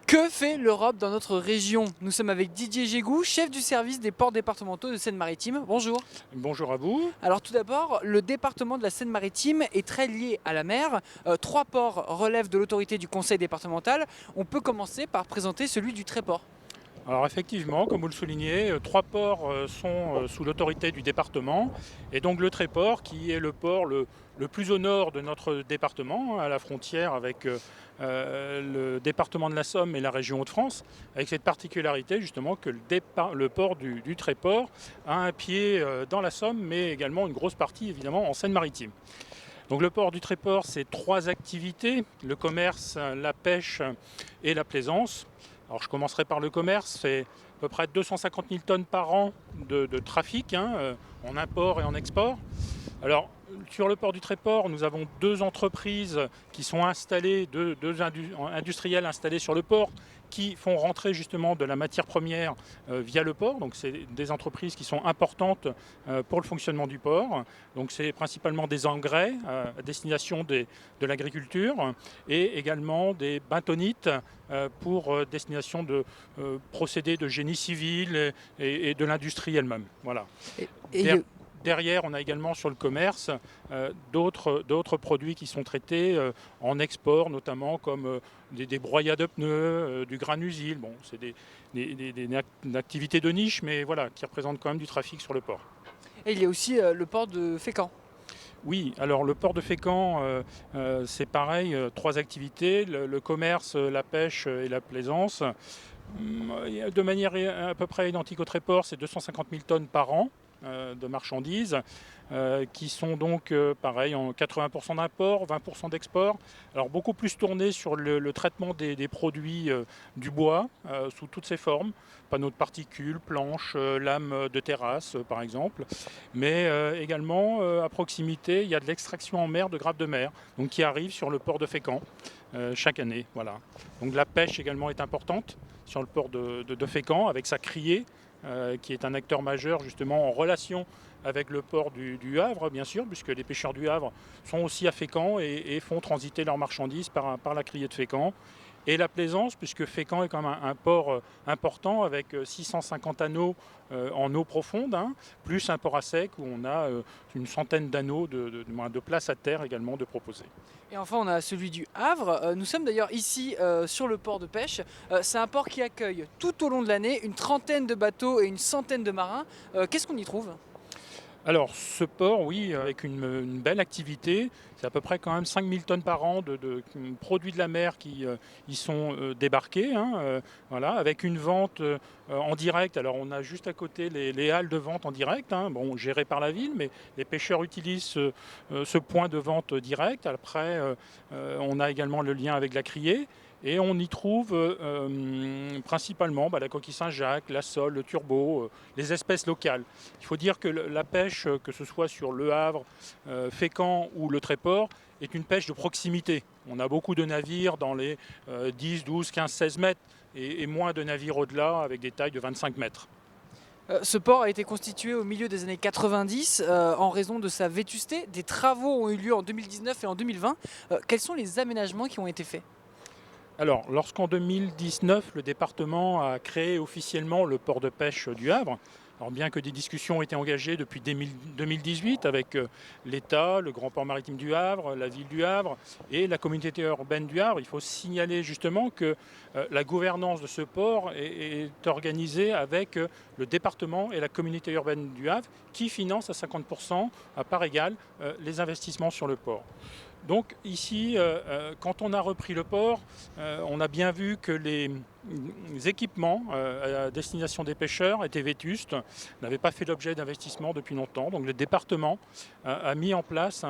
Que fait l'Europe dans notre région? Nous sommes avec Didier Gégou, chef du service des ports départementaux de Seine-Maritime. Bonjour. Bonjour à vous. Alors tout d'abord, le département de la Seine-Maritime est très lié à la mer. Trois ports relèvent de l'autorité du conseil départemental. On peut commencer par présenter celui du Tréport. Alors effectivement, comme vous le soulignez, trois ports sont sous l'autorité du département. Et donc le Tréport, qui est le port le plus au nord de notre département, à la frontière avec le département de la Somme et la région Hauts-de-France, avec cette particularité justement que le port du Tréport a un pied dans la Somme, mais également une grosse partie évidemment en Seine-Maritime. Donc le port du Tréport, c'est trois activités, le commerce, la pêche et la plaisance. Alors je commencerai par le commerce, c'est à peu près 250 000 tonnes par an de trafic en import et en export. Alors sur le port du Tréport, nous avons deux entreprises qui sont installées, deux industriels installés sur le port, qui font rentrer justement de la matière première via le port. Donc c'est des entreprises qui sont importantes pour le fonctionnement du port. Donc c'est principalement des engrais à destination de l'agriculture et également des bentonites pour destination de procédés de génie civil et de l'industrie elle-même. Voilà. Et, et Derrière, on a également sur le commerce d'autres produits qui sont traités en export, notamment comme des broyats de pneus, du granusil. Bon, c'est des activités de niche, mais voilà, qui représentent quand même du trafic sur le port. il y a aussi le port de Fécamp. Oui, alors le port de Fécamp, c'est pareil, trois activités, le commerce, la pêche et la plaisance. De manière à peu près identique au Tréport, c'est 250 000 tonnes par an de marchandises qui sont donc pareil en 80% d'import, 20% d'export. Alors beaucoup plus tourné sur le traitement des produits du bois sous toutes ses formes, panneaux de particules, planches, lames de terrasse par exemple, mais également à proximité il y a de l'extraction en mer de grappes de mer donc qui arrive sur le port de Fécamp chaque année. Voilà. Donc la pêche également est importante sur le port de Fécamp avec sa criée qui est un acteur majeur justement en relation avec le port du Havre, bien sûr, puisque les pêcheurs du Havre sont aussi à Fécamp et font transiter leurs marchandises par la criée de Fécamp. Et la plaisance, puisque Fécamp est quand même un port important avec 650 anneaux en eau profonde, plus un port à sec où on a une centaine d'anneaux de place à terre également de proposer. Et enfin, on a celui du Havre. Nous sommes d'ailleurs ici sur le port de pêche. C'est un port qui accueille tout au long de l'année une trentaine de bateaux et une centaine de marins. Qu'est-ce qu'on y trouve? Alors, ce port, oui, avec une belle activité, c'est à peu près quand même 5000 tonnes par an de produits de la mer qui y sont débarqués, voilà, avec une vente en direct. Alors, on a juste à côté les halles de vente en direct, bon, gérées par la ville, mais les pêcheurs utilisent ce point de vente direct. Après, on a également le lien avec la criée. Et on y trouve principalement la coquille Saint-Jacques, la sole, le turbo, les espèces locales. Il faut dire que la pêche, que ce soit sur Le Havre, Fécamp ou le Tréport, est une pêche de proximité. On a beaucoup de navires dans les 10, 12, 15, 16 mètres et moins de navires au-delà avec des tailles de 25 mètres. Ce port a été constitué au milieu des années 90 en raison de sa vétusté. Des travaux ont eu lieu en 2019 et en 2020. Quels sont les aménagements qui ont été faits? Alors, lorsqu'en 2019, le département a créé officiellement le port de pêche du Havre, alors bien que des discussions ont été engagées depuis 2018 avec l'État, le Grand Port Maritime du Havre, la ville du Havre et la communauté urbaine du Havre, il faut signaler justement que la gouvernance de ce port est organisée avec le département et la communauté urbaine du Havre qui financent à 50% à part égale les investissements sur le port. Donc ici, quand on a repris le port, on a bien vu que les équipements à destination des pêcheurs étaient vétustes, n'avaient pas fait l'objet d'investissement depuis longtemps. Donc le département a mis en place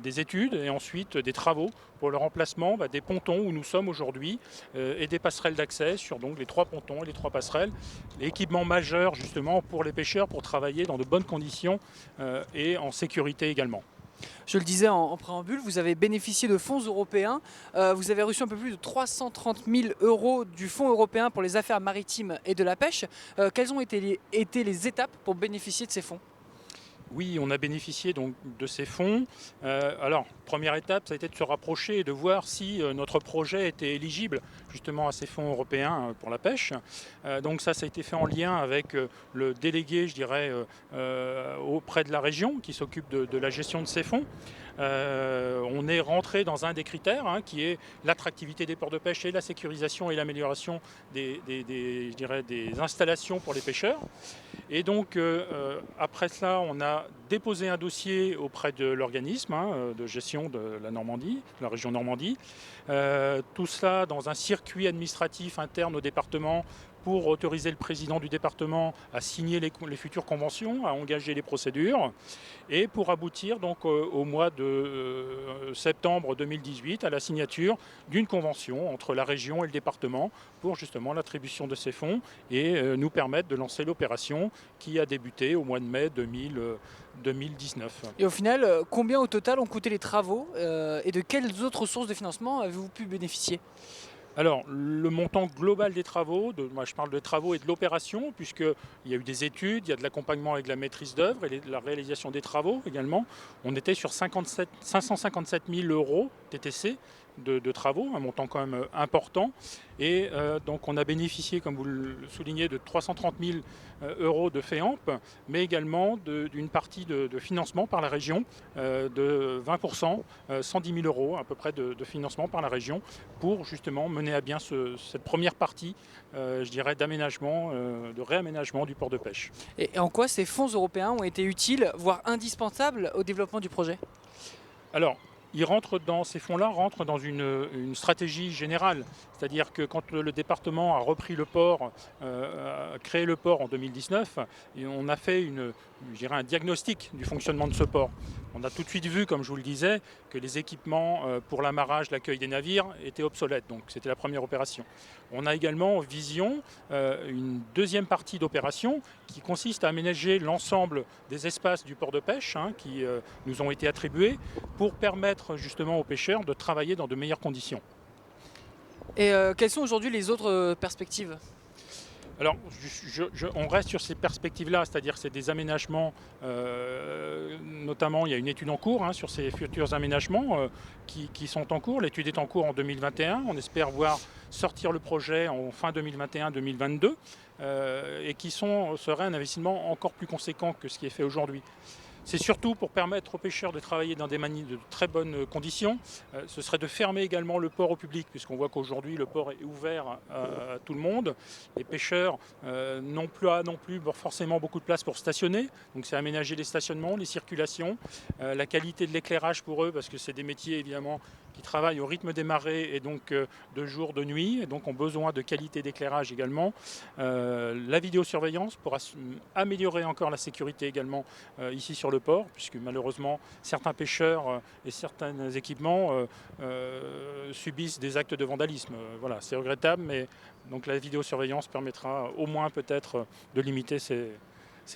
des études et ensuite des travaux pour le remplacement des pontons où nous sommes aujourd'hui et des passerelles d'accès sur donc les trois pontons et les trois passerelles. L'équipement majeur justement pour les pêcheurs pour travailler dans de bonnes conditions et en sécurité également. Je le disais en préambule, vous avez bénéficié de fonds européens. Vous avez reçu un peu plus de 330 000 € du Fonds européen pour les affaires maritimes et de la pêche. Quelles ont été les étapes pour bénéficier de ces fonds? Oui, on a bénéficié donc de ces fonds. Alors, première étape, ça a été de se rapprocher et de voir si notre projet était éligible justement à ces fonds européens pour la pêche. Donc ça a été fait en lien avec le délégué, je dirais, auprès de la région qui s'occupe de la gestion de ces fonds. On est rentré dans un des critères qui est l'attractivité des ports de pêche et la sécurisation et l'amélioration je dirais, des installations pour les pêcheurs. Et donc, après cela, on a déposé un dossier auprès de l'organisme de gestion de la Normandie, de la région Normandie. Tout cela dans un circuit administratif interne au département pour autoriser le président du département à signer les futures conventions, à engager les procédures, et pour aboutir donc au mois de septembre 2018 à la signature d'une convention entre la région et le département pour justement l'attribution de ces fonds et nous permettre de lancer l'opération qui a débuté au mois de mai 2019. Et au final, combien au total ont coûté les travaux et de quelles autres sources de financement avez-vous pu bénéficier? Alors, le montant global des travaux, moi je parle de travaux et de l'opération, puisqu'il y a eu des études, il y a de l'accompagnement avec la maîtrise d'œuvre et la réalisation des travaux également. On était sur 557 000 euros TTC de travaux, un montant quand même important. Et donc on a bénéficié, comme vous le soulignez, de 330 000 euros de FEAMP, mais également d'une partie de financement par la région de 20%, 110 000 euros à peu près de financement par la région pour justement mener à bien cette première partie, je dirais, d'aménagement, de réaménagement du port de pêche. Et en quoi ces fonds européens ont été utiles, voire indispensables au développement du projet? Alors, ces fonds-là rentrent dans une stratégie générale. C'est-à-dire que quand le département a repris le port, a créé le port en 2019, et on a fait je dirais un diagnostic du fonctionnement de ce port. On a tout de suite vu, comme je vous le disais, que les équipements pour l'amarrage, l'accueil des navires étaient obsolètes. Donc c'était la première opération. On a également en vision une deuxième partie d'opération qui consiste à aménager l'ensemble des espaces du port de pêche qui nous ont été attribués pour permettre justement aux pêcheurs de travailler dans de meilleures conditions. Et quelles sont aujourd'hui les autres perspectives? Alors, on reste sur ces perspectives-là, c'est-à-dire que c'est des aménagements, notamment il y a une étude en cours sur ces futurs aménagements qui sont en cours. L'étude est en cours en 2021, on espère voir sortir le projet en fin 2021-2022 et serait un investissement encore plus conséquent que ce qui est fait aujourd'hui. C'est surtout pour permettre aux pêcheurs de travailler dans de très bonnes conditions. Ce serait de fermer également le port au public, puisqu'on voit qu'aujourd'hui le port est ouvert à tout le monde. Les pêcheurs n'ont plus forcément beaucoup de place pour stationner. Donc c'est aménager les stationnements, les circulations, la qualité de l'éclairage pour eux, parce que c'est des métiers évidemment qui travaillent au rythme des marées et donc de jour, de nuit, et donc ont besoin de qualité d'éclairage également. La vidéosurveillance pour améliorer encore la sécurité également ici sur le port, puisque malheureusement certains pêcheurs et certains équipements subissent des actes de vandalisme. Voilà, c'est regrettable, mais donc la vidéosurveillance permettra au moins peut-être de limiter ces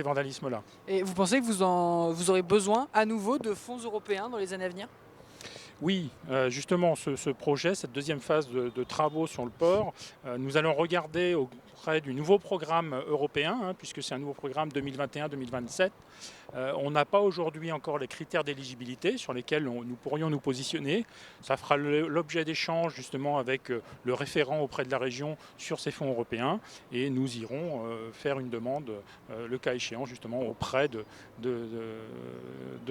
vandalismes-là. Et vous pensez que vous aurez besoin à nouveau de fonds européens dans les années à venir? Oui, justement, ce projet, cette deuxième phase de travaux sur le port, nous allons regarder auprès du nouveau programme européen, puisque c'est un nouveau programme 2021-2027. On n'a pas aujourd'hui encore les critères d'éligibilité sur lesquels nous pourrions nous positionner. Ça fera l'objet d'échanges justement avec le référent auprès de la région sur ces fonds européens et nous irons faire une demande, le cas échéant, justement auprès de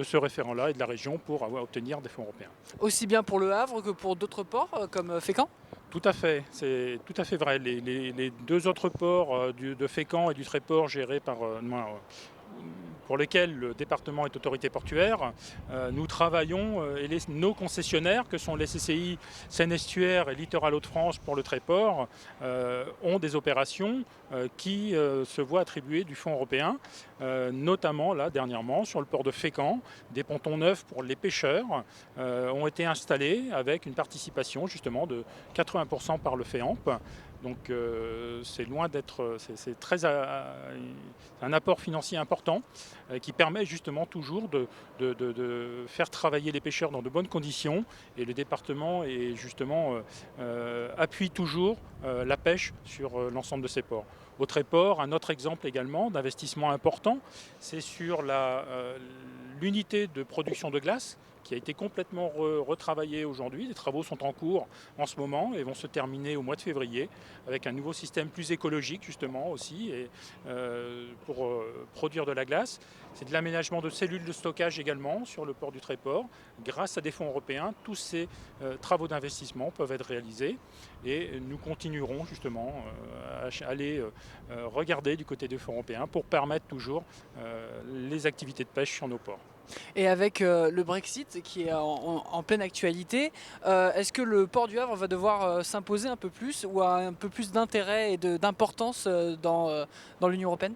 ce référent-là et de la région pour obtenir des fonds européens. Aussi bien pour Le Havre que pour d'autres ports comme Fécamp? Tout à fait, c'est tout à fait vrai. Les deux autres ports de Fécamp et du Tréport gérés pour lesquels le département est autorité portuaire, nous travaillons et nos concessionnaires, que sont les CCI Seine-Estuaire et Littoral Hauts-de-France pour le Tréport, ont des opérations qui se voient attribuer du fonds européen, notamment là dernièrement sur le port de Fécamp, des pontons neufs pour les pêcheurs ont été installés avec une participation justement de 80% par le FEAMP. Donc c'est loin d'être, c'est très un apport financier important qui permet justement toujours de faire travailler les pêcheurs dans de bonnes conditions. Et le département est justement appuie toujours la pêche sur l'ensemble de ces ports. Au Tréport, un autre exemple également d'investissement important, c'est sur l'unité de production de glace qui a été complètement retravaillée aujourd'hui. Les travaux sont en cours en ce moment et vont se terminer au mois de février avec un nouveau système plus écologique justement aussi et, pour produire de la glace. C'est de l'aménagement de cellules de stockage également sur le port du Tréport. Grâce à des fonds européens, tous ces travaux d'investissement peuvent être réalisés et nous continuerons justement à aller regarder du côté des fonds européens pour permettre toujours les activités de pêche sur nos ports. Et avec le Brexit qui est en pleine actualité, est-ce que le port du Havre va devoir s'imposer un peu plus ou a un peu plus d'intérêt et d'importance dans l'Union européenne?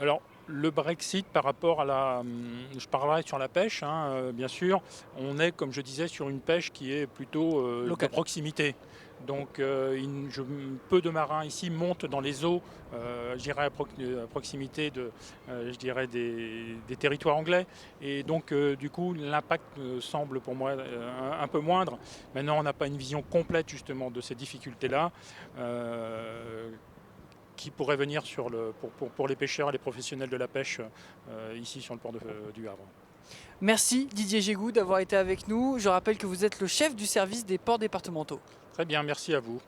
Alors, le Brexit par rapport à je parlerai sur la pêche, hein, bien sûr, on est, comme je disais, sur une pêche qui est plutôt de Local. proximité. Donc, peu de marins ici montent dans les eaux, je dirais à proximité je dirais des territoires anglais. Et donc, du coup, l'impact semble pour moi un peu moindre. Maintenant, on n'a pas une vision complète justement de ces difficultés-là. Qui pourraient venir pour les pêcheurs et les professionnels de la pêche ici sur le port du Havre. Merci Didier Gégou d'avoir été avec nous. Je rappelle que vous êtes le chef du service des ports départementaux. Très bien, merci à vous.